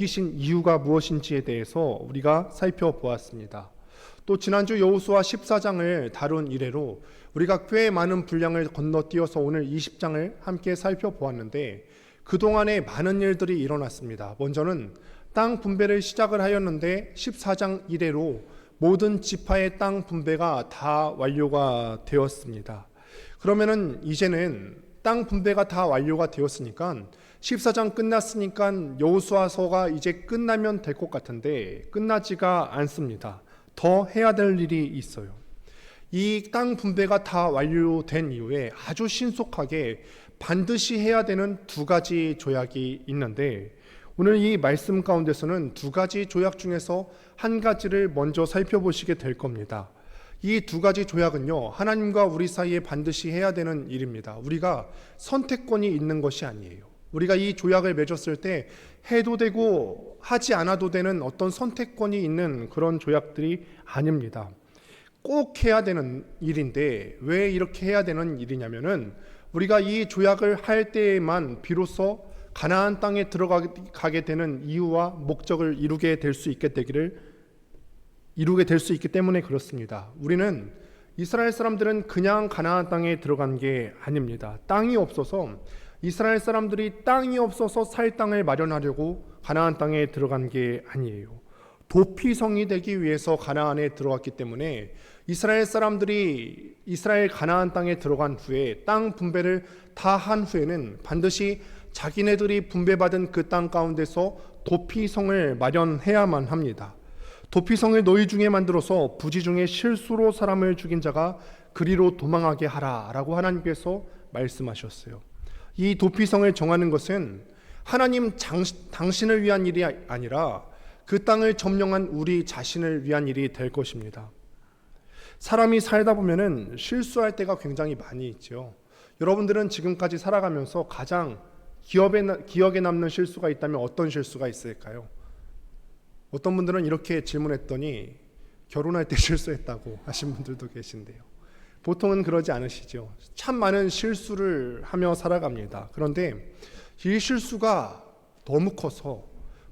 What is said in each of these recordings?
이신 이유가 무엇인지에 대해서 우리가 살펴보았습니다. 또 지난주 여호수아 14장을 다룬 이래로 우리가 꽤 많은 분량을 건너뛰어서 오늘 20장을 함께 살펴보았는데 그동안에 많은 일들이 일어났습니다. 먼저는 땅 분배를 시작을 하였는데 14장 이래로 모든 지파의 땅 분배가 다 완료가 되었습니다. 그러면은 이제는 땅 분배가 다 완료가 되었으니까 14장 끝났으니까 여호수아서가 이제 끝나면 될 것 같은데 끝나지가 않습니다. 더 해야 될 일이 있어요. 이 땅 분배가 다 완료된 이후에 아주 신속하게 반드시 해야 되는 두 가지 조약이 있는데 오늘 이 말씀 가운데서는 두 가지 조약 중에서 한 가지를 먼저 살펴보시게 될 겁니다. 이 두 가지 조약은요, 하나님과 우리 사이에 반드시 해야 되는 일입니다. 우리가 선택권이 있는 것이 아니에요. 우리가 이 조약을 맺었을 때 해도 되고 하지 않아도 되는 어떤 선택권이 있는 그런 조약들이 아닙니다. 꼭 해야 되는 일인데 왜 이렇게 해야 되는 일이냐면은 우리가 이 조약을 할 때에만 비로소 가나안 땅에 들어가게 되는 이유와 목적을 이루게 될 수 있기 때문에 그렇습니다. 우리는 이스라엘 사람들은 그냥 가나안 땅에 들어간 게 아닙니다. 땅이 없어서 이스라엘 사람들이 땅이 없어서 살 땅을 마련하려고 가나안 땅에 들어간 게 아니에요. 도피성이 되기 위해서 가나안에 들어갔기 때문에 이스라엘 사람들이 이스라엘 가나안 땅에 들어간 후에 땅 분배를 다 한 후에는 반드시 자기네들이 분배받은 그 땅 가운데서 도피성을 마련해야만 합니다. 도피성을 너희 중에 만들어서 부지 중에 실수로 사람을 죽인 자가 그리로 도망하게 하라라고 하나님께서 말씀하셨어요. 이 도피성을 정하는 것은 하나님 당신을 위한 일이 아니라 그 땅을 점령한 우리 자신을 위한 일이 될 것입니다. 사람이 살다 보면은 실수할 때가 굉장히 많이 있죠. 여러분들은 지금까지 살아가면서 가장 기억에 남는 실수가 있다면 어떤 실수가 있을까요? 어떤 분들은 이렇게 질문했더니 결혼할 때 실수했다고 하신 분들도 계신데요. 보통은 그러지 않으시죠. 참 많은 실수를 하며 살아갑니다. 그런데 이 실수가 너무 커서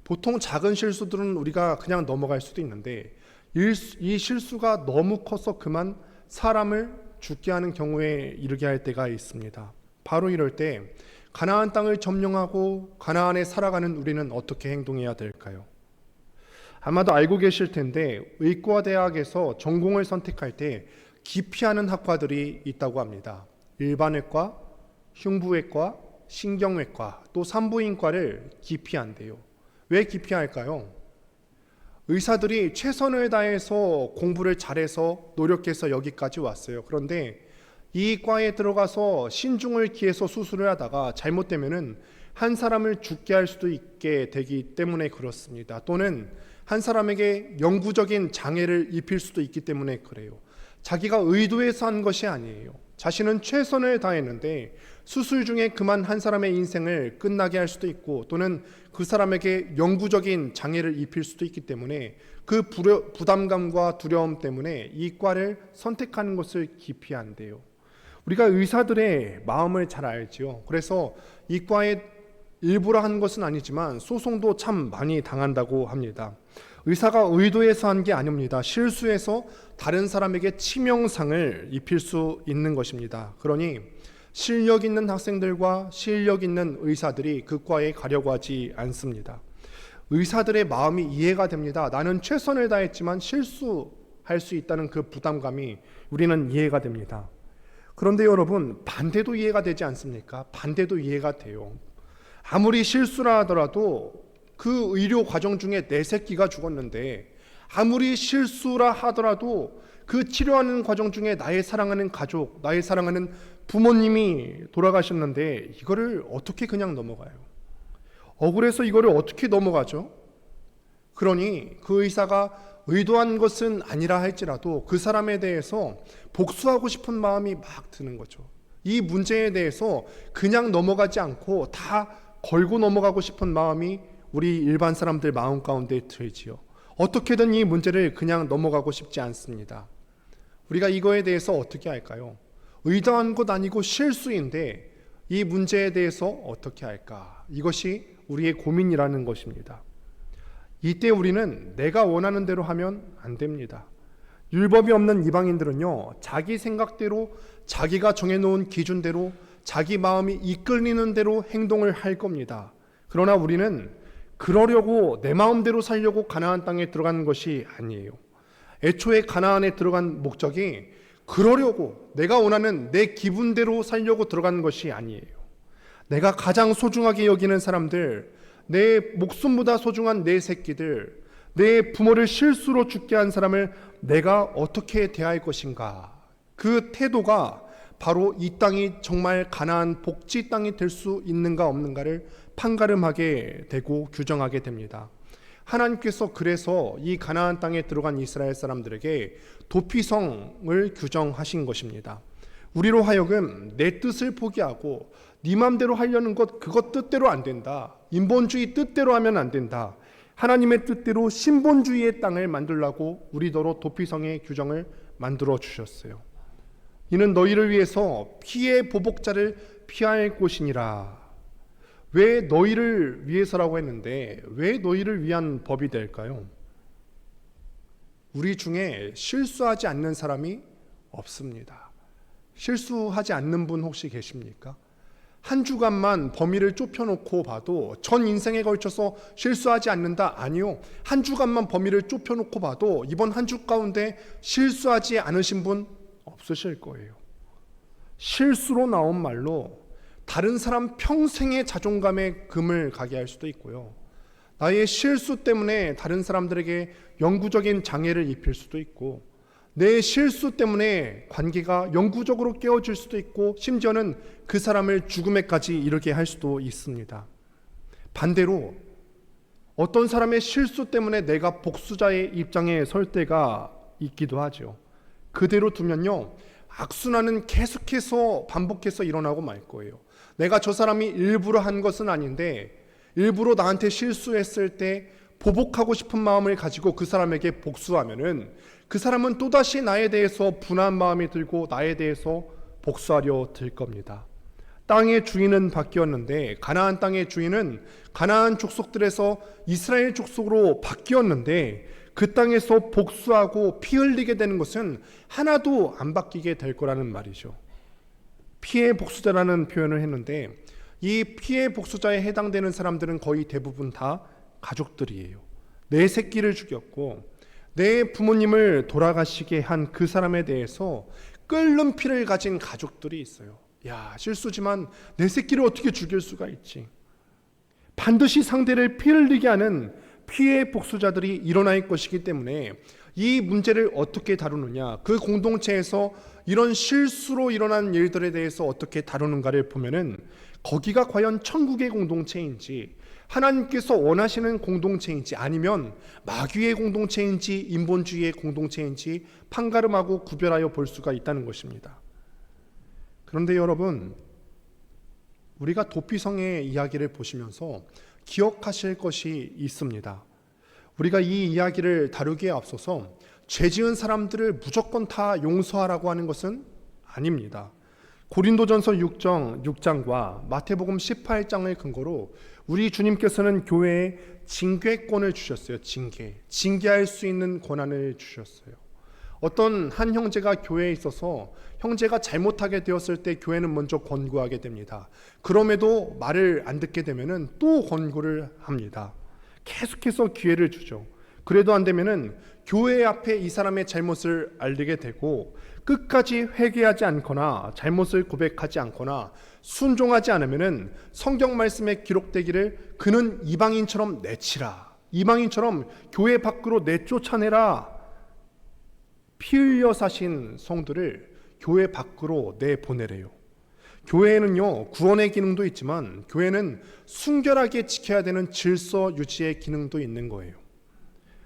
보통 작은 실수들은 우리가 그냥 넘어갈 수도 있는데 이 실수가 너무 커서 그만 사람을 죽게 하는 경우에 이르게 할 때가 있습니다. 바로 이럴 때 가나안 땅을 점령하고 가나안에 살아가는 우리는 어떻게 행동해야 될까요? 아마도 알고 계실 텐데 의과대학에서 전공을 선택할 때 기피하는 학과들이 있다고 합니다. 일반외과, 흉부외과, 신경외과, 또 산부인과를 기피한대요. 왜 기피할까요? 의사들이 최선을 다해서 공부를 잘해서 노력해서 여기까지 왔어요. 그런데 이 과에 들어가서 신중을 기해서 수술을 하다가 잘못되면은 한 사람을 죽게 할 수도 있게 되기 때문에 그렇습니다. 또는 한 사람에게 영구적인 장애를 입힐 수도 있기 때문에 그래요. 자기가 의도해서 한 것이 아니에요. 자신은 최선을 다했는데 수술 중에 그만 한 사람의 인생을 끝나게 할 수도 있고 또는 그 사람에게 영구적인 장애를 입힐 수도 있기 때문에 그 부담감과 두려움 때문에 이 과를 선택하는 것을 기피한대요. 우리가 의사들의 마음을 잘 알지요. 그래서 이 과에 일부러 한 것은 아니지만 소송도 참 많이 당한다고 합니다. 의사가 의도해서 한 게 아닙니다. 실수해서 다른 사람에게 치명상을 입힐 수 있는 것입니다. 그러니 실력 있는 학생들과 실력 있는 의사들이 그 과에 가려고 하지 않습니다. 의사들의 마음이 이해가 됩니다. 나는 최선을 다했지만 실수할 수 있다는 그 부담감이 우리는 이해가 됩니다. 그런데 여러분, 반대도 이해가 되지 않습니까? 반대도 이해가 돼요. 아무리 실수라 하더라도 그 의료 과정 중에 내 새끼가 죽었는데 아무리 실수라 하더라도 그 치료하는 과정 중에 나의 사랑하는 가족, 나의 사랑하는 부모님이 돌아가셨는데 이거를 어떻게 그냥 넘어가요? 억울해서 이거를 어떻게 넘어가죠? 그러니 그 의사가 의도한 것은 아니라 할지라도 그 사람에 대해서 복수하고 싶은 마음이 막 드는 거죠. 이 문제에 대해서 그냥 넘어가지 않고 다 걸고 넘어가고 싶은 마음이 우리 일반 사람들 마음 가운데 들지요. 어떻게든 이 문제를 그냥 넘어가고 싶지 않습니다. 우리가 이거에 대해서 어떻게 할까요? 의도한 것 아니고 실수인데 이 문제에 대해서 어떻게 할까? 이것이 우리의 고민이라는 것입니다. 이때 우리는 내가 원하는 대로 하면 안 됩니다. 율법이 없는 이방인들은요, 자기 생각대로, 자기가 정해놓은 기준대로, 자기 마음이 이끌리는 대로 행동을 할 겁니다. 그러나 우리는 그러려고 내 마음대로 살려고 가나안 땅에 들어간 것이 아니에요. 애초에 가나안에 들어간 목적이 그러려고 내가 원하는 내 기분대로 살려고 들어간 것이 아니에요. 내가 가장 소중하게 여기는 사람들, 내 목숨보다 소중한 내 새끼들, 내 부모를 실수로 죽게 한 사람을 내가 어떻게 대할 것인가. 그 태도가 바로 이 땅이 정말 가나안 복지 땅이 될 수 있는가 없는가를 판가름하게 되고 규정하게 됩니다. 하나님께서 그래서 이 가나안 땅에 들어간 이스라엘 사람들에게 도피성을 규정하신 것입니다. 우리로 하여금 내 뜻을 포기하고 네 맘대로 하려는 것, 그것 뜻대로 안 된다. 인본주의 뜻대로 하면 안 된다. 하나님의 뜻대로 신본주의의 땅을 만들라고 우리더러 도피성의 규정을 만들어 주셨어요. 이는 너희를 위해서 피의 보복자를 피할 곳이니라. 왜 너희를 위해서라고 했는데 왜 너희를 위한 법이 될까요? 우리 중에 실수하지 않는 사람이 없습니다. 실수하지 않는 분 혹시 계십니까? 한 주간만 범위를 좁혀놓고 봐도 전 인생에 걸쳐서 실수하지 않는다? 아니요. 한 주간만 범위를 좁혀놓고 봐도 이번 한 주 가운데 실수하지 않으신 분 없으실 거예요. 실수로 나온 말로 다른 사람 평생의 자존감에 금을 가게 할 수도 있고요. 나의 실수 때문에 다른 사람들에게 영구적인 장애를 입힐 수도 있고, 내 실수 때문에 관계가 영구적으로 깨어질 수도 있고, 심지어는 그 사람을 죽음에까지 이르게 할 수도 있습니다. 반대로 어떤 사람의 실수 때문에 내가 복수자의 입장에 설 때가 있기도 하죠. 그대로 두면요, 악순환은 계속해서 반복해서 일어나고 말 거예요. 내가 저 사람이 일부러 한 것은 아닌데 일부러 나한테 실수했을 때 보복하고 싶은 마음을 가지고 그 사람에게 복수하면은 그 사람은 또다시 나에 대해서 분한 마음이 들고 나에 대해서 복수하려 들 겁니다. 땅의 주인은 바뀌었는데, 가나안 땅의 주인은 가나안 족속들에서 이스라엘 족속으로 바뀌었는데, 그 땅에서 복수하고 피 흘리게 되는 것은 하나도 안 바뀌게 될 거라는 말이죠. 피해 복수자라는 표현을 했는데, 이 피해 복수자에 해당되는 사람들은 거의 대부분 다 가족들이에요. 내 새끼를 죽였고 내 부모님을 돌아가시게 한 그 사람에 대해서 끓는 피를 가진 가족들이 있어요. 야, 실수지만 내 새끼를 어떻게 죽일 수가 있지? 반드시 상대를 피 흘리게 하는 피해 복수자들이 일어날 것이기 때문에 이 문제를 어떻게 다루느냐, 그 공동체에서 이런 실수로 일어난 일들에 대해서 어떻게 다루는가를 보면은 거기가 과연 천국의 공동체인지, 하나님께서 원하시는 공동체인지, 아니면 마귀의 공동체인지 인본주의의 공동체인지 판가름하고 구별하여 볼 수가 있다는 것입니다. 그런데 여러분, 우리가 도피성의 이야기를 보시면서 기억하실 것이 있습니다. 우리가 이 이야기를 다루기에 앞서서 죄 지은 사람들을 무조건 다 용서하라고 하는 것은 아닙니다. 고린도전서 6장과 마태복음 18장을 근거로 우리 주님께서는 교회에 징계권을 주셨어요. 징계할 수 있는 권한을 주셨어요. 어떤 한 형제가 교회에 있어서 형제가 잘못하게 되었을 때 교회는 먼저 권고하게 됩니다. 그럼에도 말을 안 듣게 되면은 또 권고를 합니다. 계속해서 기회를 주죠. 그래도 안 되면은 교회 앞에 이 사람의 잘못을 알리게 되고, 끝까지 회개하지 않거나 잘못을 고백하지 않거나 순종하지 않으면은 성경 말씀에 기록되기를 그는 이방인처럼 내치라, 이방인처럼 교회 밖으로 내쫓아내라. 피 흘려 사신 성도를 교회 밖으로 내보내래요. 교회는요, 구원의 기능도 있지만 교회는 순결하게 지켜야 되는 질서 유지의 기능도 있는 거예요.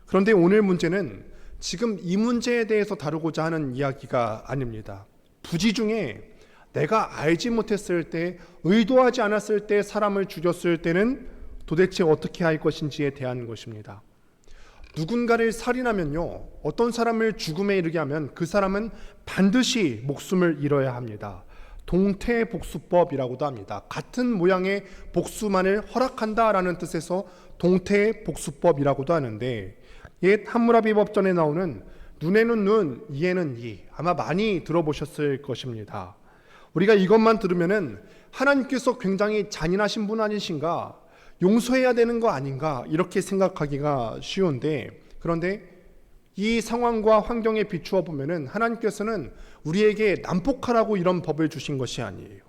그런데 오늘 문제는 지금 이 문제에 대해서 다루고자 하는 이야기가 아닙니다. 부지 중에 내가 알지 못했을 때, 의도하지 않았을 때 사람을 죽였을 때는 도대체 어떻게 할 것인지에 대한 것입니다. 누군가를 살인하면요, 어떤 사람을 죽음에 이르게 하면 그 사람은 반드시 목숨을 잃어야 합니다. 동태복수법이라고도 합니다. 같은 모양의 복수만을 허락한다라는 뜻에서 동태복수법이라고도 하는데, 옛 함무라비 법전에 나오는 눈에는 눈, 이에는 이, 아마 많이 들어보셨을 것입니다. 우리가 이것만 들으면은 하나님께서 굉장히 잔인하신 분 아니신가, 용서해야 되는 거 아닌가, 이렇게 생각하기가 쉬운데, 그런데 이 상황과 환경에 비추어 보면은 하나님께서는 우리에게 난폭하라고 이런 법을 주신 것이 아니에요.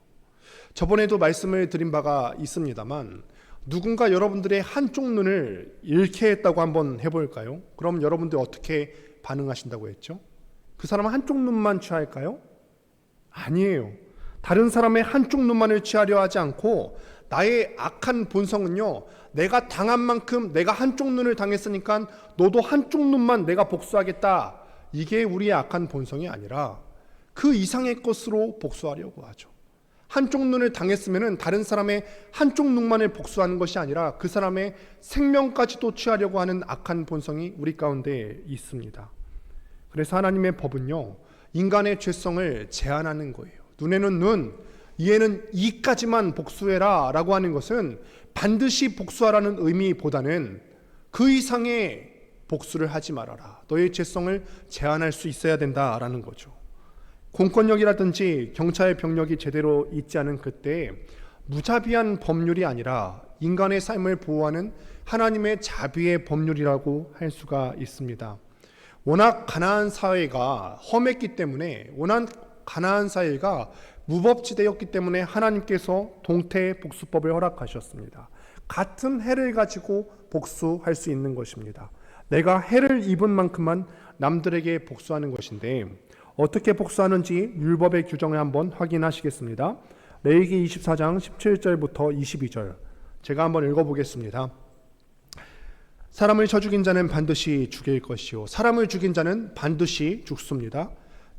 저번에도 말씀을 드린 바가 있습니다만, 누군가 여러분들의 한쪽 눈을 잃게 했다고 한번 해볼까요? 그럼 여러분들 어떻게 반응하신다고 했죠? 그 사람은 한쪽 눈만 취할까요? 아니에요. 다른 사람의 한쪽 눈만을 취하려 하지 않고, 나의 악한 본성은요, 내가 당한 만큼 내가 한쪽 눈을 당했으니까 너도 한쪽 눈만 내가 복수하겠다, 이게 우리의 악한 본성이 아니라 그 이상의 것으로 복수하려고 하죠. 한쪽 눈을 당했으면 다른 사람의 한쪽 눈만을 복수하는 것이 아니라 그 사람의 생명까지도 취하려고 하는 악한 본성이 우리 가운데 있습니다. 그래서 하나님의 법은요, 인간의 죄성을 제한하는 거예요. 눈에는 눈, 이에는 이까지만 복수해라 라고 하는 것은 반드시 복수하라는 의미보다는 그 이상의 복수를 하지 말아라, 너의 죄성을 제한할 수 있어야 된다라는 거죠. 공권력이라든지 경찰 병력이 제대로 있지 않은 그때 무자비한 법률이 아니라 인간의 삶을 보호하는 하나님의 자비의 법률이라고 할 수가 있습니다. 워낙 가나안 사회가 험했기 때문에, 워낙 가나안 사회가 무법지대였기 때문에 하나님께서 동태복수법을 허락하셨습니다. 같은 해를 가지고 복수할 수 있는 것입니다. 내가 해를 입은 만큼만 남들에게 복수하는 것인데, 어떻게 복수하는지 율법의 규정을 한번 확인하시겠습니다. 레위기 24장 17절부터 22절 제가 한번 읽어보겠습니다. 사람을 쳐 죽인 자는 반드시 죽일 것이요, 사람을 죽인 자는 반드시 죽습니다.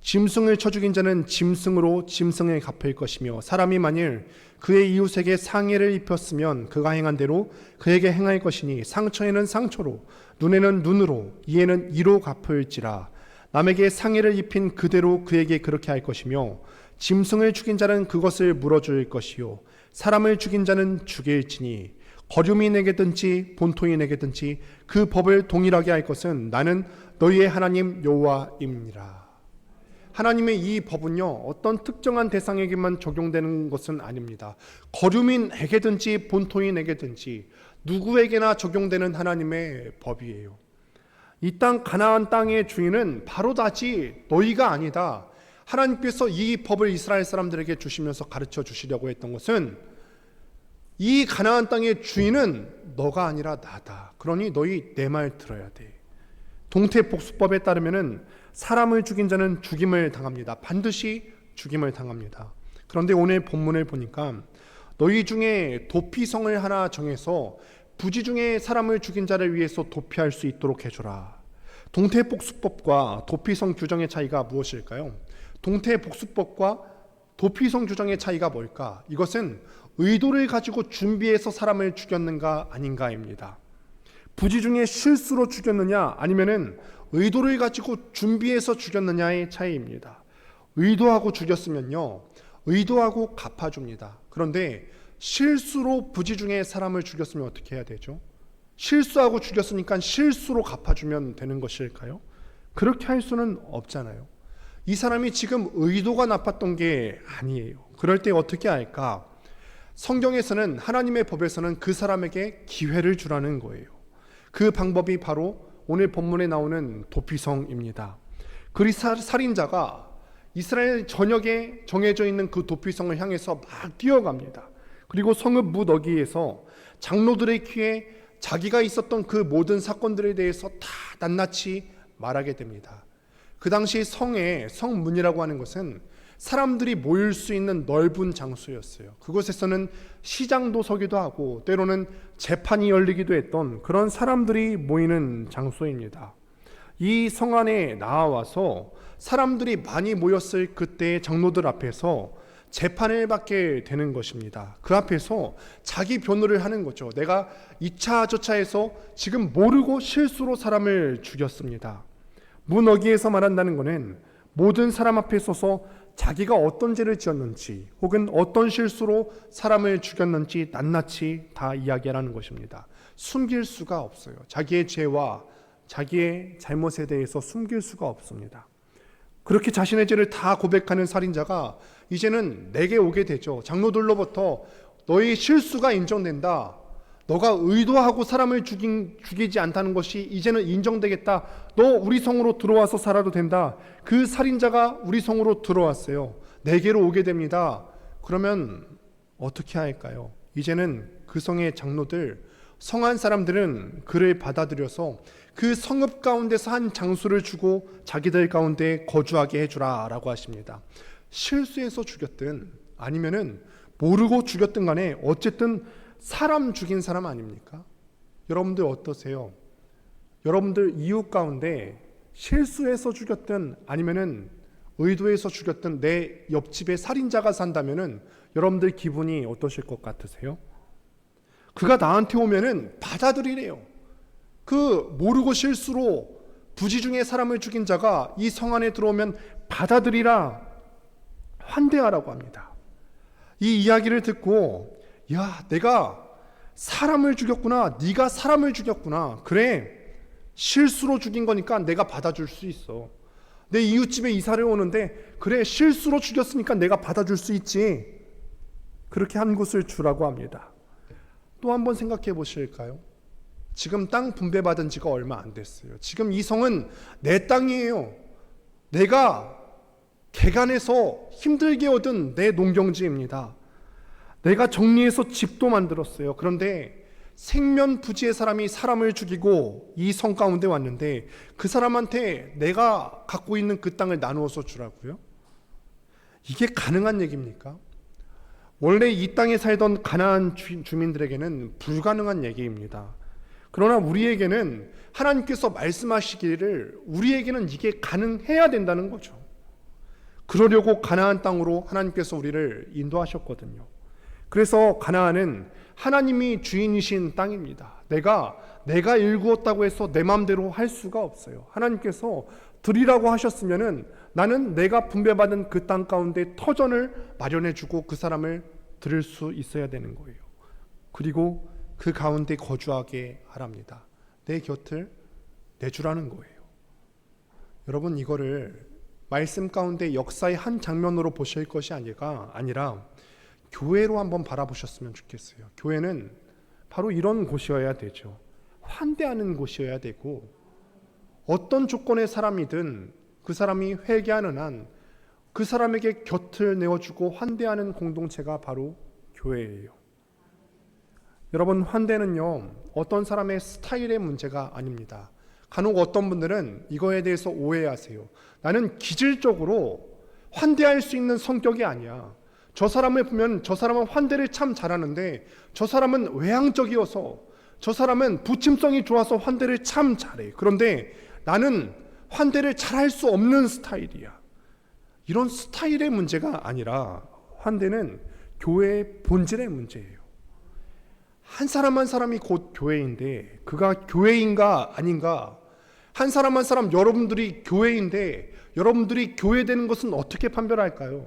짐승을 쳐 죽인 자는 짐승으로 짐승에 갚을 것이며, 사람이 만일 그의 이웃에게 상해를 입혔으면 그가 행한 대로 그에게 행할 것이니, 상처에는 상처로, 눈에는 눈으로, 이에는 이로 갚을지라. 남에게 상해를 입힌 그대로 그에게 그렇게 할 것이며, 짐승을 죽인 자는 그것을 물어줄 것이요, 사람을 죽인 자는 죽일지니, 거류이 내게든지 본토이 내게든지 그 법을 동일하게 할 것은 나는 너희의 하나님 여호와임이니라. 하나님의 이 법은요, 어떤 특정한 대상에게만 적용되는 것은 아닙니다. 거류민에게든지 본토인에게든지 누구에게나 적용되는 하나님의 법이에요. 이 땅 가나안 땅의 주인은 바로다지 너희가 아니다. 하나님께서 이 법을 이스라엘 사람들에게 주시면서 가르쳐 주시려고 했던 것은, 이 가나안 땅의 주인은 너가 아니라 나다. 그러니 너희 내 말 들어야 돼. 동태복수법에 따르면은 사람을 죽인 자는 죽임을 당합니다. 반드시 죽임을 당합니다. 그런데 오늘 본문을 보니까 너희 중에 도피성을 하나 정해서 부지 중에 사람을 죽인 자를 위해서 도피할 수 있도록 해줘라. 동태복수법과 도피성 규정의 차이가 무엇일까요? 동태복수법과 도피성 규정의 차이가 뭘까? 이것은 의도를 가지고 준비해서 사람을 죽였는가 아닌가입니다. 부지 중에 실수로 죽였느냐 아니면은 의도를 가지고 준비해서 죽였느냐의 차이입니다. 의도하고 죽였으면요, 의도하고 갚아줍니다. 그런데 실수로 부지 중에 사람을 죽였으면 어떻게 해야 되죠? 실수하고 죽였으니까 실수로 갚아주면 되는 것일까요? 그렇게 할 수는 없잖아요. 이 사람이 지금 의도가 나빴던 게 아니에요. 그럴 때 어떻게 할까? 성경에서는, 하나님의 법에서는 그 사람에게 기회를 주라는 거예요. 그 방법이 바로 오늘 본문에 나오는 도피성입니다. 그 살인자가 이스라엘 전역에 정해져 있는 그 도피성을 향해서 막 뛰어갑니다. 그리고 성읍 무너기에서 장로들의 귀에 자기가 있었던 그 모든 사건들에 대해서 다 낱낱이 말하게 됩니다. 그 당시 성의 성문이라고 하는 것은 사람들이 모일 수 있는 넓은 장소였어요. 그곳에서는 시장도 서기도 하고 때로는 재판이 열리기도 했던 그런 사람들이 모이는 장소입니다. 이 성 안에 나와서 사람들이 많이 모였을 그때의 장로들 앞에서 재판을 받게 되는 것입니다. 그 앞에서 자기 변호를 하는 거죠. 내가 이차저차해서 지금 모르고 실수로 사람을 죽였습니다. 문어기에서 말한다는 것은 모든 사람 앞에 서서 자기가 어떤 죄를 지었는지 혹은 어떤 실수로 사람을 죽였는지 낱낱이 다 이야기하라는 것입니다. 숨길 수가 없어요. 자기의 죄와 자기의 잘못에 대해서 숨길 수가 없습니다. 그렇게 자신의 죄를 다 고백하는 살인자가 이제는 내게 오게 되죠. 장로들로부터 너의 실수가 인정된다. 너가 의도하고 사람을 죽이지 않다는 것이 이제는 인정되겠다. 너 우리 성으로 들어와서 살아도 된다. 그 살인자가 우리 성으로 들어왔어요. 내게로 오게 됩니다. 그러면 어떻게 할까요? 이제는 그 성의 장로들, 성한 사람들은 그를 받아들여서 그 성읍 가운데서 한 장소를 주고 자기들 가운데 거주하게 해주라 라고 하십니다. 실수해서 죽였든 아니면은 모르고 죽였든 간에 어쨌든 사람 죽인 사람 아닙니까? 여러분들 어떠세요? 여러분들 이웃 가운데 실수해서 죽였든 아니면은 의도해서 죽였든 내 옆집에 살인자가 산다면은 여러분들 기분이 어떠실 것 같으세요? 그가 나한테 오면은 받아들이래요. 그 모르고 실수로 부지 중에 사람을 죽인 자가 이 성 안에 들어오면 받아들이라, 환대하라고 합니다. 이 이야기를 듣고 야, 내가 사람을 죽였구나. 네가 사람을 죽였구나. 그래, 실수로 죽인 거니까 내가 받아줄 수 있어. 내 이웃집에 이사를 오는데 그래, 실수로 죽였으니까 내가 받아줄 수 있지. 그렇게 한 곳을 주라고 합니다. 또 한번 생각해 보실까요? 지금 땅 분배받은 지가 얼마 안 됐어요. 지금 이 성은 내 땅이에요. 내가 개간해서 힘들게 얻은 내 농경지입니다. 내가 정리해서 집도 만들었어요. 그런데 생면부지의 사람이 사람을 죽이고 이 성 가운데 왔는데 그 사람한테 내가 갖고 있는 그 땅을 나누어서 주라고요? 이게 가능한 얘기입니까? 원래 이 땅에 살던 가나안 주민들에게는 불가능한 얘기입니다. 그러나 우리에게는 하나님께서 말씀하시기를 우리에게는 이게 가능해야 된다는 거죠. 그러려고 가나안 땅으로 하나님께서 우리를 인도하셨거든요. 그래서 가나안은 하나님이 주인이신 땅입니다. 내가 일구었다고 해서 내 마음대로 할 수가 없어요. 하나님께서 드리라고 하셨으면은 나는 내가 분배받은 그 땅 가운데 터전을 마련해주고 그 사람을 들을 수 있어야 되는 거예요. 그리고 그 가운데 거주하게 하랍니다. 내 곁을 내주라는 거예요. 여러분, 이거를 말씀 가운데 역사의 한 장면으로 보실 것이 아니라 교회로 한번 바라보셨으면 좋겠어요. 교회는 바로 이런 곳이어야 되죠. 환대하는 곳이어야 되고, 어떤 조건의 사람이든 그 사람이 회개하는 한 그 사람에게 곁을 내어주고 환대하는 공동체가 바로 교회예요. 여러분, 환대는요, 어떤 사람의 스타일의 문제가 아닙니다. 간혹 어떤 분들은 이거에 대해서 오해하세요. 나는 기질적으로 환대할 수 있는 성격이 아니야. 저 사람을 보면 저 사람은 환대를 참 잘하는데 저 사람은 외향적이어서, 저 사람은 부침성이 좋아서 환대를 참 잘해. 그런데 나는 환대를 잘할 수 없는 스타일이야. 이런 스타일의 문제가 아니라 환대는 교회의 본질의 문제예요. 한 사람 한 사람이 곧 교회인데 그가 교회인가 아닌가, 한 사람 한 사람, 여러분들이 교회인데 여러분들이 교회되는 것은 어떻게 판별할까요?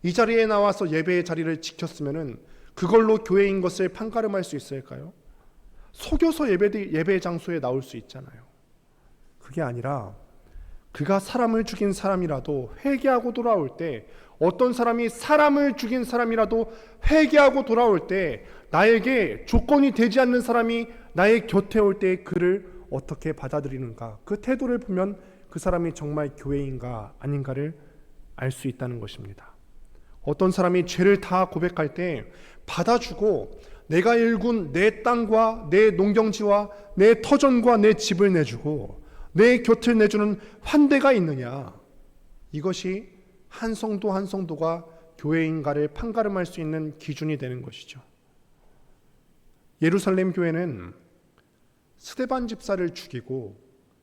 이 자리에 나와서 예배의 자리를 지켰으면 그걸로 교회인 것을 판가름할 수 있을까요? 속여서 예배 장소에 나올 수 있잖아요. 그게 아니라 그가 사람을 죽인 사람이라도 회개하고 돌아올 때, 어떤 사람이 사람을 죽인 사람이라도 회개하고 돌아올 때 나에게 조건이 되지 않는 사람이 나의 곁에 올 때 그를 어떻게 받아들이는가, 그 태도를 보면 그 사람이 정말 교회인가 아닌가를 알 수 있다는 것입니다. 어떤 사람이 죄를 다 고백할 때 받아주고 내가 일군 내 땅과 내 농경지와 내 터전과 내 집을 내주고 내 곁을 내주는 환대가 있느냐, 이것이 한 성도 한 성도가 교회인가를 판가름할 수 있는 기준이 되는 것이죠. 예루살렘 교회는 스데반 집사를 죽이고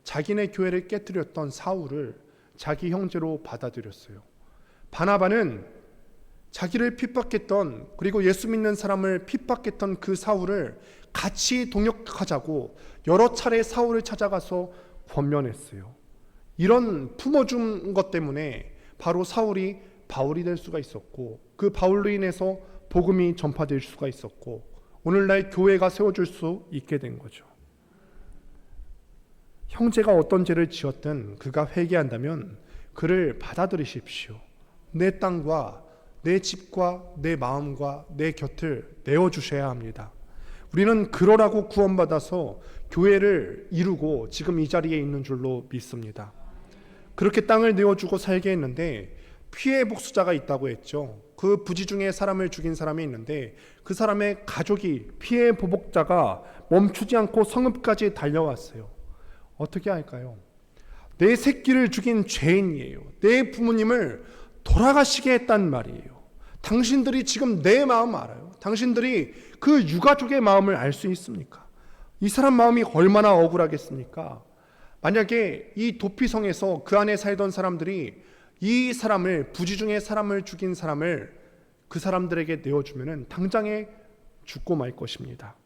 자기네 교회를 깨뜨렸던 사울을 자기 형제로 받아들였어요. 바나바는 자기를 핍박했던, 그리고 예수 믿는 사람을 핍박했던 그 사울을 같이 동역하자고 여러 차례 사울을 찾아가서 권면했어요. 이런 품어준 것 때문에 바로 사울이 바울이 될 수가 있었고, 그 바울로 인해서 복음이 전파될 수가 있었고, 오늘날 교회가 세워질 수 있게 된 거죠. 형제가 어떤 죄를 지었든 그가 회개한다면 그를 받아들이십시오. 내 땅과 내 집과 내 마음과 내 곁을 내어주셔야 합니다. 우리는 그러라고 구원받아서 교회를 이루고 지금 이 자리에 있는 줄로 믿습니다. 그렇게 땅을 내어주고 살게 했는데 피해 복수자가 있다고 했죠. 그 부지 중에 사람을 죽인 사람이 있는데 그 사람의 가족이, 피해 보복자가 멈추지 않고 성읍까지 달려왔어요. 어떻게 할까요? 내 새끼를 죽인 죄인이에요. 내 부모님을 돌아가시게 했단 말이에요. 당신들이 지금 내 마음 알아요. 당신들이 그 유가족의 마음을 알 수 있습니까? 이 사람 마음이 얼마나 억울하겠습니까? 만약에 이 도피성에서 그 안에 살던 사람들이 이 사람을, 부지 중에 사람을 죽인 사람을 그 사람들에게 내어주면 당장에 죽고 말 것입니다.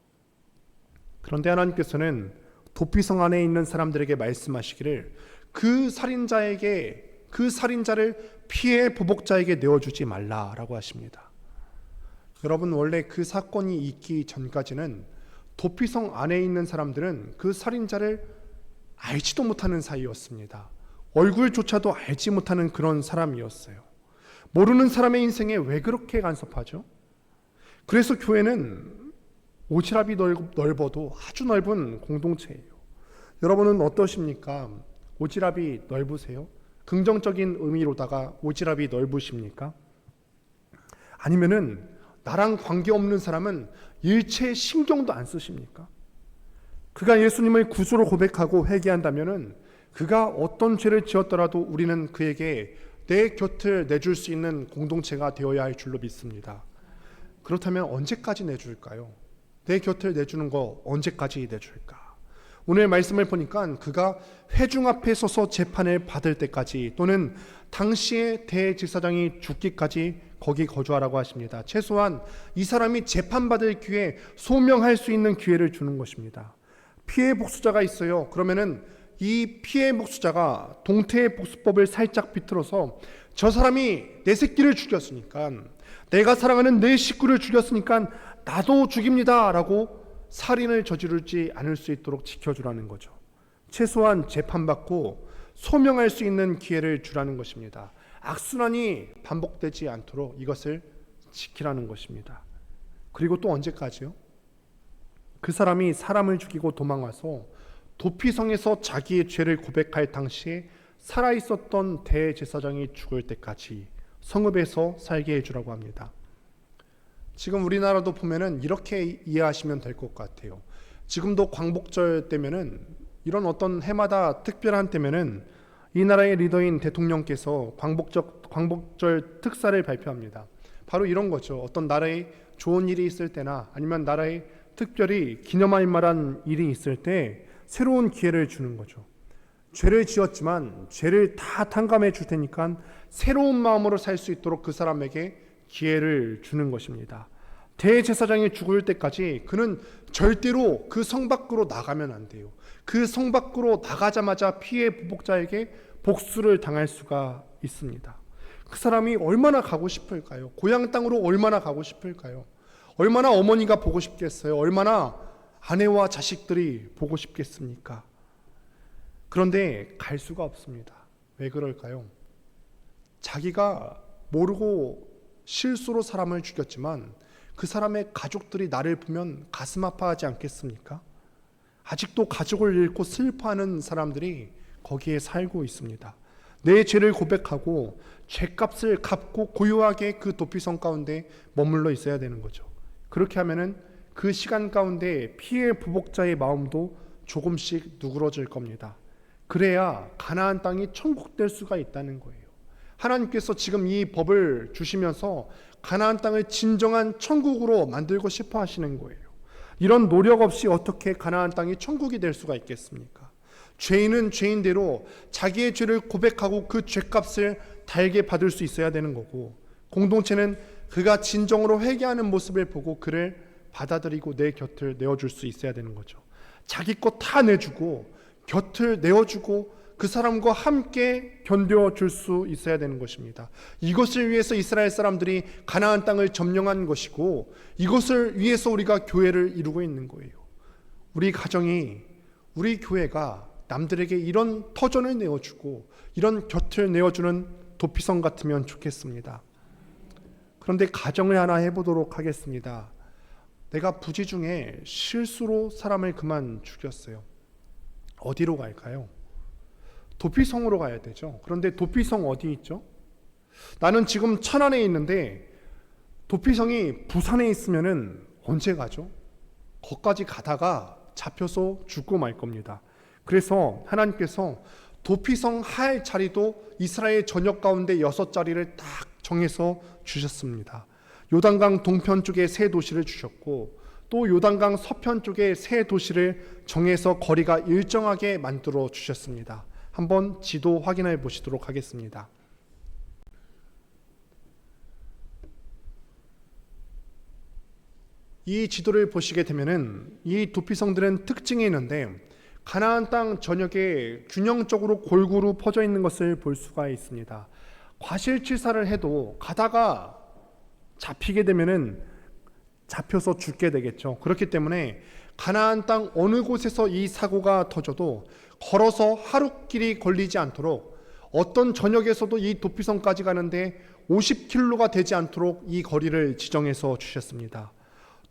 그런데 하나님께서는 도피성 안에 있는 사람들에게 말씀하시기를 그 살인자를 피해 보복자에게 내어주지 말라라고 하십니다. 여러분, 원래 그 사건이 있기 전까지는 도피성 안에 있는 사람들은 그 살인자를 알지도 못하는 사이였습니다. 얼굴조차도 알지 못하는 그런 사람이었어요. 모르는 사람의 인생에 왜 그렇게 간섭하죠? 그래서 교회는 오지랖이 넓어도 아주 넓은 공동체예요. 여러분은 어떠십니까? 오지랖이 넓으세요? 긍정적인 의미로다가 오지랖이 넓으십니까? 아니면은 나랑 관계없는 사람은 일체 신경도 안 쓰십니까? 그가 예수님을 구주로 고백하고 회개한다면은 그가 어떤 죄를 지었더라도 우리는 그에게 내 곁을 내줄 수 있는 공동체가 되어야 할 줄로 믿습니다. 그렇다면 언제까지 내줄까요? 내 곁을 내주는 거 언제까지 내줄까? 오늘 말씀을 보니까 그가 회중 앞에 서서 재판을 받을 때까지, 또는 당시의 대제사장이 죽기까지 거기 거주하라고 하십니다. 최소한 이 사람이 재판받을 기회, 소명할 수 있는 기회를 주는 것입니다. 피해 복수자가 있어요. 그러면은 이 피해 복수자가 동태의 복수법을 살짝 비틀어서 저 사람이 내 새끼를 죽였으니까, 내가 사랑하는 내 식구를 죽였으니까 나도 죽입니다 라고 살인을 저지르지 않을 수 있도록 지켜주라는 거죠. 최소한 재판받고 소명할 수 있는 기회를 주라는 것입니다. 악순환이 반복되지 않도록 이것을 지키라는 것입니다. 그리고 또 언제까지요? 그 사람이 사람을 죽이고 도망와서 도피성에서 자기의 죄를 고백할 당시에 살아있었던 대제사장이 죽을 때까지 성읍에서 살게 해주라고 합니다. 지금 우리나라도 보면은 이렇게 이해하시면 될 것 같아요. 지금도 광복절 때면은, 이런 어떤 해마다 특별한 때면은 이 나라의 리더인 대통령께서 광복절 특사를 발표합니다. 바로 이런 거죠. 어떤 나라에 좋은 일이 있을 때나 아니면 나라에 특별히 기념할 만한 일이 있을 때 새로운 기회를 주는 거죠. 죄를 지었지만 죄를 다 탕감해 줄 테니까 새로운 마음으로 살 수 있도록 그 사람에게 기회를 주는 것입니다. 대제사장이 죽을 때까지 그는 절대로 그 성 밖으로 나가면 안 돼요. 그 성 밖으로 나가자마자 피해 보복자에게 복수를 당할 수가 있습니다. 그 사람이 얼마나 가고 싶을까요? 고향 땅으로 얼마나 가고 싶을까요? 얼마나 어머니가 보고 싶겠어요? 얼마나 아내와 자식들이 보고 싶겠습니까? 그런데 갈 수가 없습니다. 왜 그럴까요? 자기가 모르고 실수로 사람을 죽였지만 그 사람의 가족들이 나를 보면 가슴 아파하지 않겠습니까? 아직도 가족을 잃고 슬퍼하는 사람들이 거기에 살고 있습니다. 내 죄를 고백하고 죄값을 갚고 고요하게 그 도피성 가운데 머물러 있어야 되는 거죠. 그렇게 하면은 그 시간 가운데 피해 보복자의 마음도 조금씩 누그러질 겁니다. 그래야 가나안 땅이 천국 될 수가 있다는 거예요. 하나님께서 지금 이 법을 주시면서 가나안 땅을 진정한 천국으로 만들고 싶어 하시는 거예요. 이런 노력 없이 어떻게 가나안 땅이 천국이 될 수가 있겠습니까? 죄인은 죄인대로 자기의 죄를 고백하고 그 죄값을 달게 받을 수 있어야 되는 거고, 공동체는 그가 진정으로 회개하는 모습을 보고 그를 받아들이고 내 곁을 내어줄 수 있어야 되는 거죠. 자기 것 다 내주고 곁을 내어주고 그 사람과 함께 견뎌줄 수 있어야 되는 것입니다. 이것을 위해서 이스라엘 사람들이 가나안 땅을 점령한 것이고, 이것을 위해서 우리가 교회를 이루고 있는 거예요. 우리 가정이, 우리 교회가 남들에게 이런 터전을 내어주고 이런 곁을 내어주는 도피성 같으면 좋겠습니다. 그런데 가정을 하나 해보도록 하겠습니다. 내가 부지 중에 실수로 사람을 그만 죽였어요. 어디로 갈까요? 도피성으로 가야 되죠. 그런데 도피성 어디 있죠? 나는 지금 천안에 있는데 도피성이 부산에 있으면은 언제 가죠? 거기까지 가다가 잡혀서 죽고 말 겁니다. 그래서 하나님께서 도피성 할 자리도 이스라엘 전역 가운데 6자리를 딱 정해서 주셨습니다. 요단강 동편 쪽에 3도시를 주셨고, 또 요단강 서편 쪽에 3도시를 정해서 거리가 일정하게 만들어 주셨습니다. 한번 지도 확인해 보시도록 하겠습니다. 이 지도를 보시게 되면은 이 도피성들은 특징이 있는데, 가나안 땅 전역에 균형적으로 골고루 퍼져 있는 것을 볼 수가 있습니다. 과실치사를 해도 가다가 잡히게 되면은 잡혀서 죽게 되겠죠. 그렇기 때문에 가나안 땅 어느 곳에서 이 사고가 터져도 걸어서 하루길이 걸리지 않도록, 어떤 전역에서도 이 도피성까지 가는데 50km가 되지 않도록 이 거리를 지정해서 주셨습니다.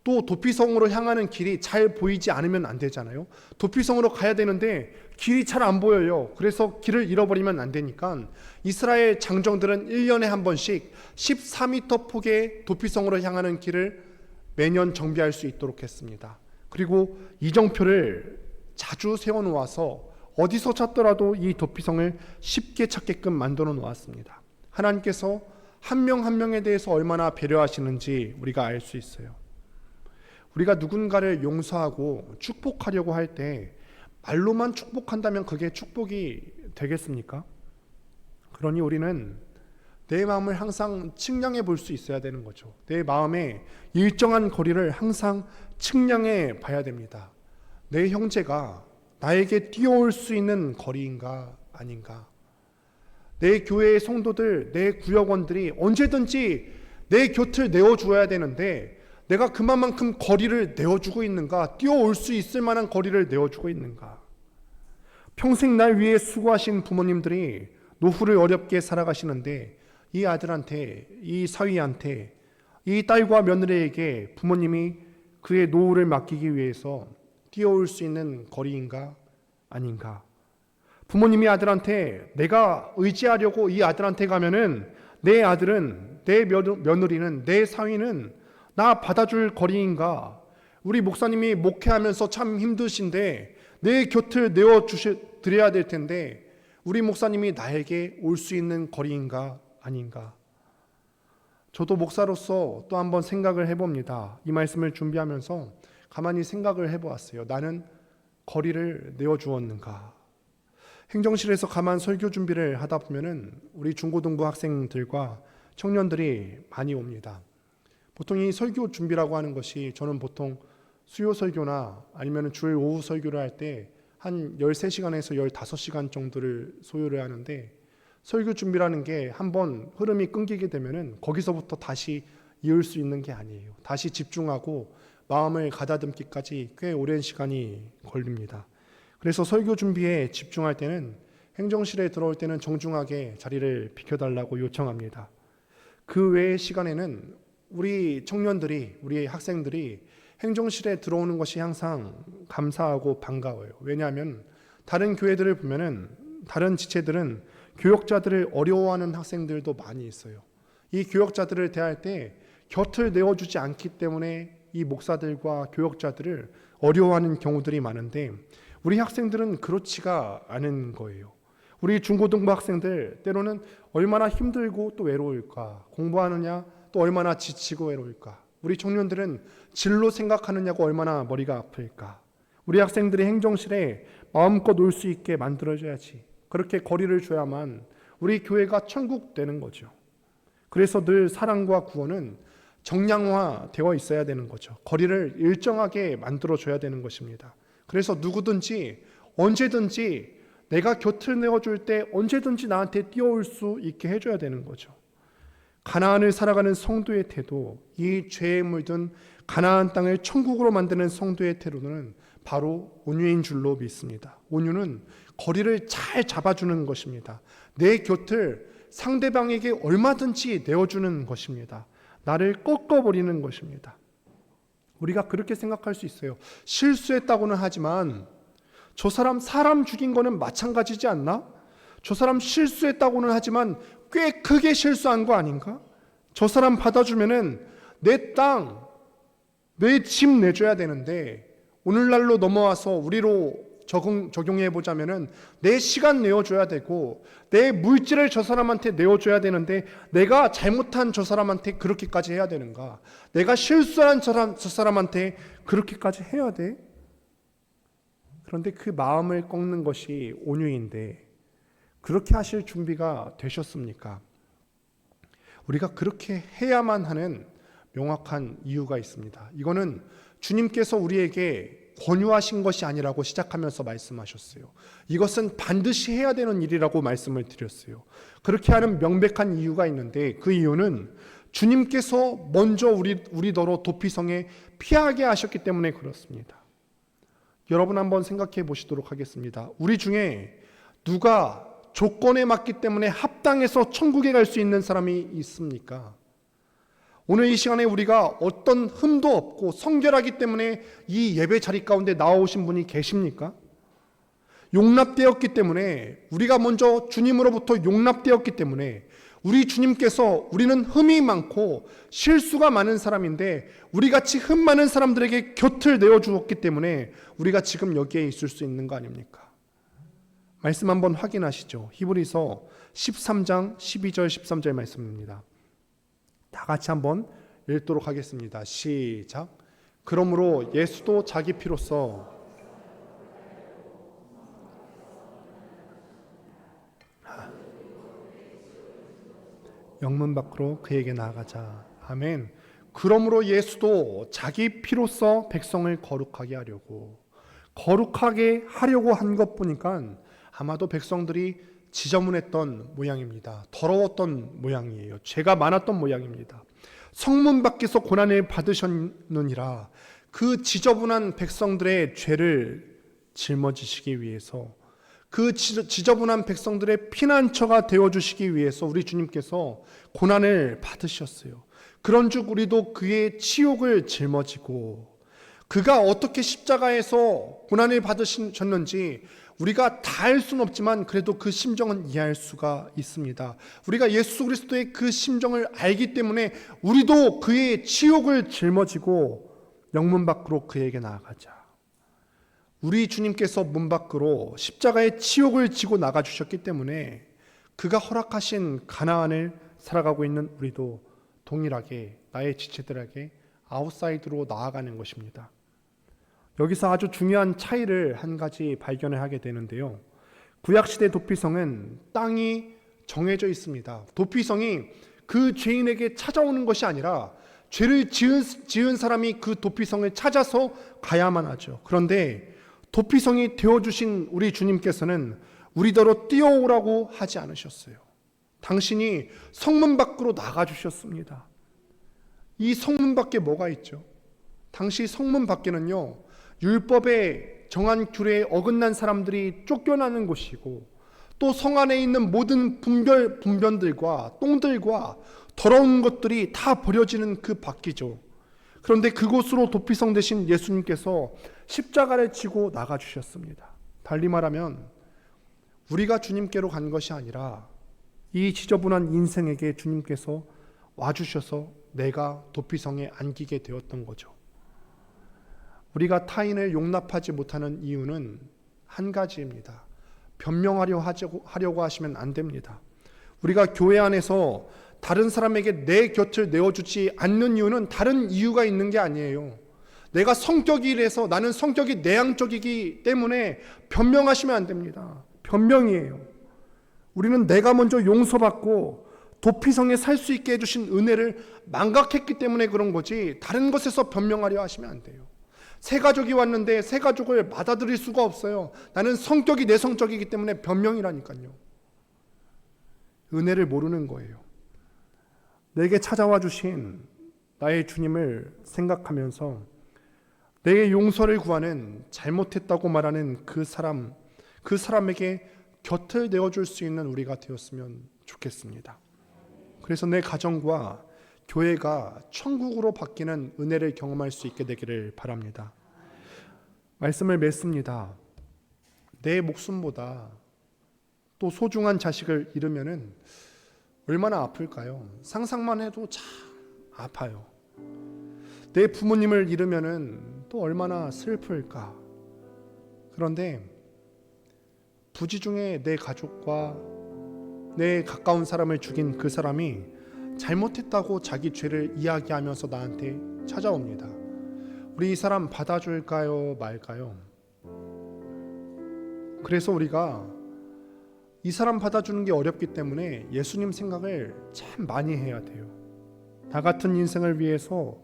또 도피성으로 향하는 길이 잘 보이지 않으면 안 되잖아요. 도피성으로 가야 되는데 길이 잘 안 보여요. 그래서 길을 잃어버리면 안 되니까 이스라엘 장정들은 1년에 한 번씩 14m 폭의 도피성으로 향하는 길을 매년 정비할 수 있도록 했습니다. 그리고 이정표를 자주 세워놓아서 어디서 찾더라도 이 도피성을 쉽게 찾게끔 만들어 놓았습니다. 하나님께서 한 명 한 명에 대해서 얼마나 배려하시는지 우리가 알 수 있어요. 우리가 누군가를 용서하고 축복하려고 할 때 말로만 축복한다면 그게 축복이 되겠습니까? 그러니 우리는 내 마음을 항상 측량해 볼 수 있어야 되는 거죠. 내 마음의 일정한 거리를 항상 측량해 봐야 됩니다. 내 형제가 나에게 뛰어올 수 있는 거리인가 아닌가? 내 교회의 성도들, 내 구역원들이 언제든지 내 곁을 내어주어야 되는데 내가 그만큼 거리를 내어주고 있는가? 뛰어올 수 있을 만한 거리를 내어주고 있는가? 평생 날 위해 수고하신 부모님들이 노후를 어렵게 살아가시는데 이 아들한테, 이 사위한테, 이 딸과 며느리에게 부모님이 그의 노후를 맡기기 위해서 뛰어올 수 있는 거리인가 아닌가? 부모님이 아들한테 내가 의지하려고 이 아들한테 가면은 내 아들은, 내 며느리는, 내 사위는 나 받아줄 거리인가? 우리 목사님이 목회하면서 참 힘드신데 내 곁을 내어드려야 될 텐데 우리 목사님이 나에게 올 수 있는 거리인가 아닌가? 저도 목사로서 또 한번 생각을 해봅니다. 이 말씀을 준비하면서 가만히 생각을 해보았어요. 나는 거리를 내어주었는가? 행정실에서 가만 설교 준비를 하다 보면은 우리 중고등부 학생들과 청년들이 많이 옵니다. 보통 이 설교 준비라고 하는 것이 저는 보통 수요 설교나 아니면 주일 오후 설교를 할 때 한 13시간에서 15시간 정도를 소요를 하는데, 설교 준비라는 게 한번 흐름이 끊기게 되면은 거기서부터 다시 이을 수 있는 게 아니에요. 다시 집중하고 마음을 가다듬기까지 꽤 오랜 시간이 걸립니다. 그래서 설교 준비에 집중할 때는 행정실에 들어올 때는 정중하게 자리를 비켜달라고 요청합니다. 그 외의 시간에는 우리 청년들이, 우리 학생들이 행정실에 들어오는 것이 항상 감사하고 반가워요. 왜냐하면 다른 교회들을 보면은, 다른 지체들은 교역자들을 어려워하는 학생들도 많이 있어요. 이 교역자들을 대할 때 곁을 내어주지 않기 때문에 이 목사들과 교역자들을 어려워하는 경우들이 많은데, 우리 학생들은 그렇지가 않은 거예요. 우리 중고등부 학생들 때로는 얼마나 힘들고 또 외로울까? 공부하느냐 또 얼마나 지치고 외로울까? 우리 청년들은 진로 생각하느냐고 얼마나 머리가 아플까? 우리 학생들이 행정실에 마음껏 올 수 있게 만들어줘야지. 그렇게 거리를 줘야만 우리 교회가 천국 되는 거죠. 그래서 늘 사랑과 구원은 정량화되어 있어야 되는 거죠. 거리를 일정하게 만들어줘야 되는 것입니다. 그래서 누구든지 언제든지 내가 곁을 내어줄 때 언제든지 나한테 뛰어올 수 있게 해줘야 되는 거죠. 가나안을 살아가는 성도의 태도, 이 죄에 물든 가나안 땅을 천국으로 만드는 성도의 태도는 바로 온유인 줄로 믿습니다. 온유는 거리를 잘 잡아주는 것입니다. 내 곁을 상대방에게 얼마든지 내어주는 것입니다. 나를 꺾어버리는 것입니다. 우리가 그렇게 생각할 수 있어요. 실수했다고는 하지만 저 사람 죽인 거는 마찬가지지 않나? 저 사람 실수했다고는 하지만 꽤 크게 실수한 거 아닌가? 저 사람 받아주면은 내 땅, 내 집 내줘야 되는데 오늘날로 넘어와서 우리로 적용해 보자면은 내 시간 내어줘야 되고 내 물질을 저 사람한테 내어줘야 되는데 내가 잘못한 저 사람한테 그렇게까지 해야 되는가? 내가 실수한 저 사람한테 그렇게까지 해야 돼? 그런데 그 마음을 꺾는 것이 온유인데 그렇게 하실 준비가 되셨습니까? 우리가 그렇게 해야만 하는 명확한 이유가 있습니다. 이거는 주님께서 우리에게 권유하신 것이 아니라고 시작하면서 말씀하셨어요. 이것은 반드시 해야 되는 일이라고 말씀을 드렸어요. 그렇게 하는 명백한 이유가 있는데 그 이유는 주님께서 먼저 우리더러 도피성에 피하게 하셨기 때문에 그렇습니다. 여러분 한번 생각해 보시도록 하겠습니다. 우리 중에 누가 조건에 맞기 때문에 합당해서 천국에 갈 수 있는 사람이 있습니까? 오늘 이 시간에 우리가 어떤 흠도 없고 성결하기 때문에 이 예배 자리 가운데 나오신 분이 계십니까? 용납되었기 때문에 우리가 먼저 주님으로부터 용납되었기 때문에 우리 주님께서 우리는 흠이 많고 실수가 많은 사람인데 우리같이 흠 많은 사람들에게 곁을 내어주었기 때문에 우리가 지금 여기에 있을 수 있는 거 아닙니까? 말씀 한번 확인하시죠. 히브리서 13장 12절 13절 말씀입니다. 다 같이 한번 읽도록 하겠습니다. 시작. 그러므로 예수도 자기 피로써 영문 밖으로 그에게 나아가자. 아멘. 그러므로 예수도 자기 피로써 백성을 거룩하게 하려고 한 것 보니까 아마도 백성들이 지저분했던 모양입니다. 더러웠던 모양이에요. 죄가 많았던 모양입니다. 성문 밖에서 고난을 받으셨느니라. 그 지저분한 백성들의 죄를 짊어지시기 위해서, 그 지저분한 백성들의 피난처가 되어주시기 위해서 우리 주님께서 고난을 받으셨어요. 그런즉 우리도 그의 치욕을 짊어지고, 그가 어떻게 십자가에서 고난을 받으셨는지 우리가 다 알 수는 없지만 그래도 그 심정은 이해할 수가 있습니다. 우리가 예수 그리스도의 그 심정을 알기 때문에 우리도 그의 치욕을 짊어지고 영문 밖으로 그에게 나아가자. 우리 주님께서 문 밖으로 십자가의 치욕을 지고 나가주셨기 때문에 그가 허락하신 가나안을 살아가고 있는 우리도 동일하게 나의 지체들에게 아웃사이드로 나아가는 것입니다. 여기서 아주 중요한 차이를 한 가지 발견을 하게 되는데요. 구약시대 도피성은 땅이 정해져 있습니다. 도피성이 그 죄인에게 찾아오는 것이 아니라 죄를 지은 사람이 그 도피성을 찾아서 가야만 하죠. 그런데 도피성이 되어주신 우리 주님께서는 우리더러 뛰어오라고 하지 않으셨어요. 당신이 성문 밖으로 나가주셨습니다. 이 성문 밖에 뭐가 있죠? 당시 성문 밖에는요, 율법에 정한 규례에 어긋난 사람들이 쫓겨나는 곳이고 또 성 안에 있는 모든 분변들과 똥들과 더러운 것들이 다 버려지는 그 밖이죠. 그런데 그곳으로 도피성 되신 예수님께서 십자가를 지고 나가주셨습니다. 달리 말하면 우리가 주님께로 간 것이 아니라 이 지저분한 인생에게 주님께서 와주셔서 내가 도피성에 안기게 되었던 거죠. 우리가 타인을 용납하지 못하는 이유는 한 가지입니다. 변명하려고 하시면 안 됩니다. 우리가 교회 안에서 다른 사람에게 내 곁을 내어주지 않는 이유는 다른 이유가 있는 게 아니에요. 내가 성격이 이래서 나는 성격이 내향적이기 때문에 변명하시면 안 됩니다. 변명이에요. 우리는 내가 먼저 용서받고 도피성에 살 수 있게 해주신 은혜를 망각했기 때문에 그런 거지 다른 것에서 변명하려 하시면 안 돼요. 새 가족이 왔는데 새 가족을 받아들일 수가 없어요. 나는 성격이 내성적이기 때문에 변명이라니까요. 은혜를 모르는 거예요. 내게 찾아와 주신 나의 주님을 생각하면서 내 용서를 구하는, 잘못했다고 말하는 그 사람에게 곁을 내어줄 수 있는 우리가 되었으면 좋겠습니다. 그래서 내 가정과 교회가 천국으로 바뀌는 은혜를 경험할 수 있게 되기를 바랍니다. 말씀을 맺습니다. 내 목숨보다 또 소중한 자식을 잃으면은 얼마나 아플까요? 상상만 해도 참 아파요. 내 부모님을 잃으면은 또 얼마나 슬플까? 그런데 부지 중에 내 가족과 내 가까운 사람을 죽인 그 사람이 잘못했다고 자기 죄를 이야기하면서 나한테 찾아옵니다. 우리 이 사람 받아줄까요, 말까요? 그래서 우리가 이 사람 받아주는 게 어렵기 때문에 예수님 생각을 참 많이 해야 돼요. 나 같은 인생을 위해서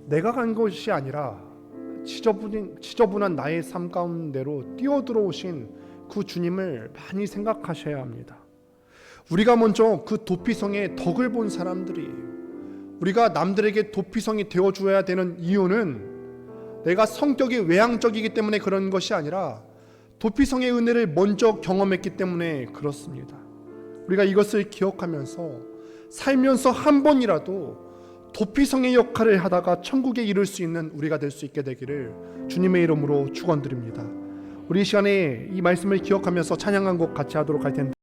내가 간 것이 아니라 지저분한 나의 삶 가운데로 뛰어들어오신 그 주님을 많이 생각하셔야 합니다. 우리가 먼저 그 도피성의 덕을 본 사람들이에요. 우리가 남들에게 도피성이 되어줘야 되는 이유는 내가 성격이 외향적이기 때문에 그런 것이 아니라 도피성의 은혜를 먼저 경험했기 때문에 그렇습니다. 우리가 이것을 기억하면서 살면서 한 번이라도 도피성의 역할을 하다가 천국에 이를 수 있는 우리가 될 수 있게 되기를 주님의 이름으로 축원드립니다. 우리 이 시간에 이 말씀을 기억하면서 찬양한 곡 같이 하도록 할 텐데